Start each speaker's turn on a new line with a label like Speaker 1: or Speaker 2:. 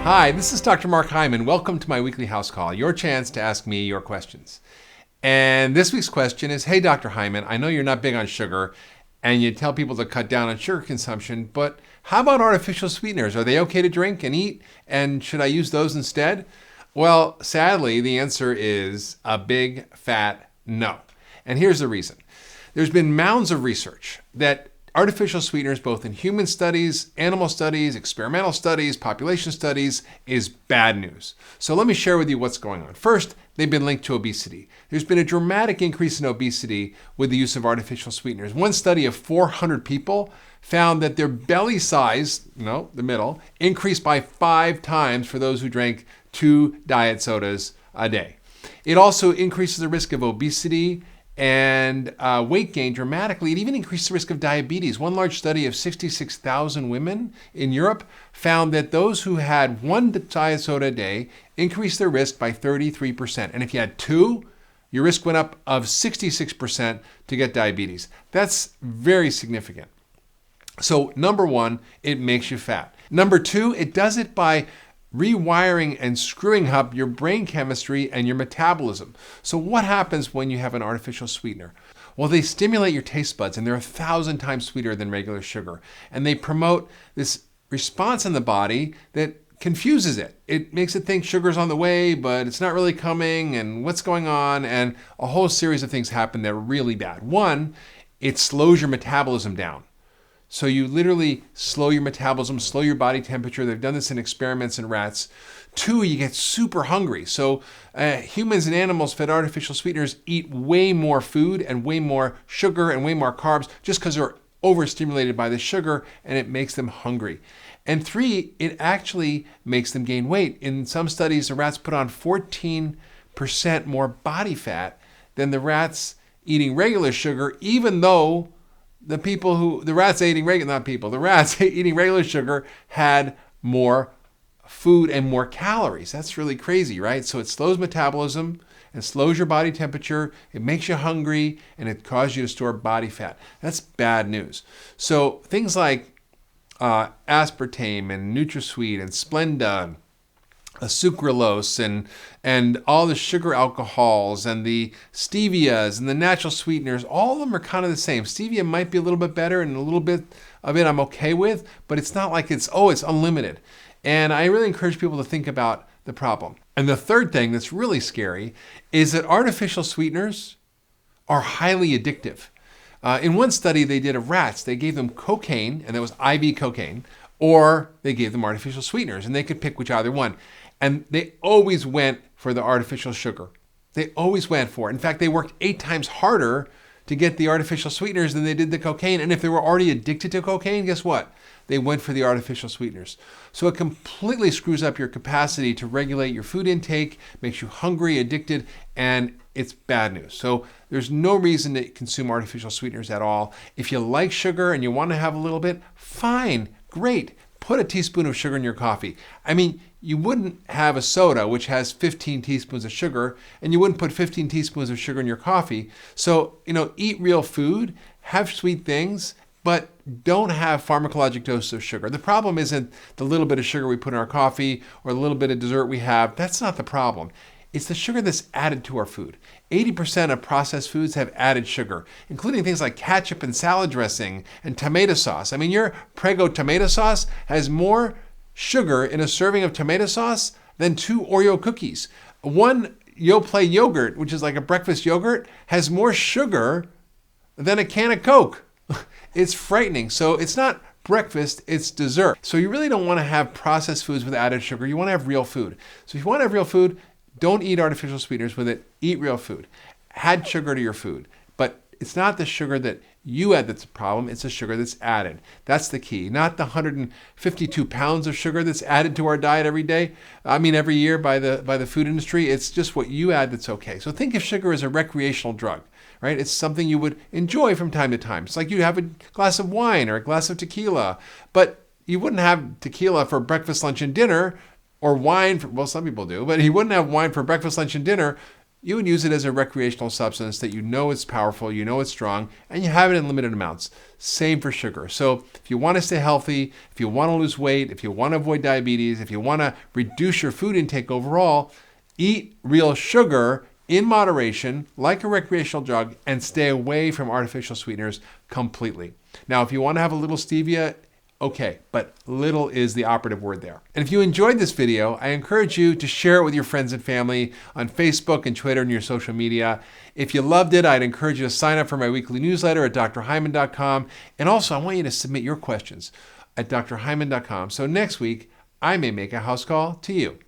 Speaker 1: Hi, this is Dr. Mark Hyman. Welcome to my weekly house call, your chance to ask me your questions. And this week's question is, hey, Dr. Hyman, I know you're not big on sugar and you tell people to cut down on sugar consumption, but how about artificial sweeteners? Are they okay to drink and eat? And should I use those instead? Well, sadly, the answer is a big fat no. And here's the reason. There's been mounds of research that artificial sweeteners, both in human studies, animal studies, experimental studies, population studies, is bad news. So let me share with you what's going on. First, they've been linked to obesity. There's been a dramatic increase in obesity with the use of artificial sweeteners. One study of 400 people found that their belly size, the middle, increased by 5 times for those who drank 2 diet sodas a day. It also increases the risk of obesity and weight gain dramatically. It even increased the risk of diabetes. One large study of 66,000 women in Europe found that those who had 1 diet soda a day increased their risk by 33%. And if you had 2, your risk went up of 66% to get diabetes. That's very significant. So number 1, it makes you fat. Number 2, it does it by rewiring and screwing up your brain chemistry and your metabolism. So what happens when you have an artificial sweetener? Well, they stimulate your taste buds, and they're 1,000 times sweeter than regular sugar. And they promote this response in the body that confuses it. It makes it think sugar's on the way, but it's not really coming, and what's going on? And a whole series of things happen that are really bad. 1, it slows your metabolism down. So you literally slow your metabolism, slow your body temperature. They've done this in experiments in rats. 2, you get super hungry. So humans and animals fed artificial sweeteners eat way more food and way more sugar and way more carbs just because they're overstimulated by the sugar, and it makes them hungry. And 3, it actually makes them gain weight. In some studies, the rats put on 14% more body fat than the rats eating regular sugar, even though the rats eating regular sugar had more food and more calories. That's really crazy, right? So it slows metabolism and slows your body temperature. It makes you hungry, and it causes you to store body fat. That's bad news. So things like aspartame and NutraSweet and Splenda, sucralose and all the sugar alcohols and the stevias and the natural sweeteners, all of them are kind of the same. Stevia might be a little bit better, and a little bit of it I'm okay with, but it's not like it's unlimited. And I really encourage people to think about the problem. And the third thing that's really scary is that artificial sweeteners are highly addictive. In one study they did of rats, they gave them cocaine, and that was IV cocaine, or they gave them artificial sweeteners, and they could pick which either one. And they always went for the artificial sugar. They always went for it. In fact, they worked 8 times harder to get the artificial sweeteners than they did the cocaine. And if they were already addicted to cocaine, guess what? They went for the artificial sweeteners. So it completely screws up your capacity to regulate your food intake, makes you hungry, addicted, and it's bad news. So there's no reason to consume artificial sweeteners at all. If you like sugar and you want to have a little bit, fine, great. Put a teaspoon of sugar in your coffee. I mean, you wouldn't have a soda which has 15 teaspoons of sugar, and you wouldn't put 15 teaspoons of sugar in your coffee. So, eat real food, have sweet things, but don't have pharmacologic doses of sugar. The problem isn't the little bit of sugar we put in our coffee or the little bit of dessert we have. That's not the problem. It's the sugar that's added to our food. 80% of processed foods have added sugar, including things like ketchup and salad dressing and tomato sauce. I mean, your Prego tomato sauce has more sugar in a serving of tomato sauce than 2 Oreo cookies. One Yoplait yogurt, which is like a breakfast yogurt, has more sugar than a can of Coke. It's frightening. So it's not breakfast, it's dessert. So you really don't want to have processed foods with added sugar. You want to have real food. So if you want to have real food, don't eat artificial sweeteners with it. Eat real food. Add sugar to your food. But it's not the sugar that you add that's the problem. It's the sugar that's added. That's the key. Not the 152 pounds of sugar that's added to our diet every year by the food industry. It's just what you add that's okay. So think of sugar as a recreational drug, right? It's something you would enjoy from time to time. It's like you have a glass of wine or a glass of tequila, but you wouldn't have tequila for breakfast, lunch, and dinner. Or wine, some people do, but he wouldn't have wine for breakfast, lunch, and dinner, you would use it as a recreational substance that you know it's powerful, you know it's strong, and you have it in limited amounts. Same for sugar. So if you want to stay healthy, if you want to lose weight, if you want to avoid diabetes, if you want to reduce your food intake overall, eat real sugar in moderation, like a recreational drug, and stay away from artificial sweeteners completely. Now, if you want to have a little stevia, okay, but little is the operative word there. And if you enjoyed this video, I encourage you to share it with your friends and family on Facebook and Twitter and your social media. If you loved it, I'd encourage you to sign up for my weekly newsletter at drhyman.com. And also, I want you to submit your questions at drhyman.com. So next week, I may make a house call to you.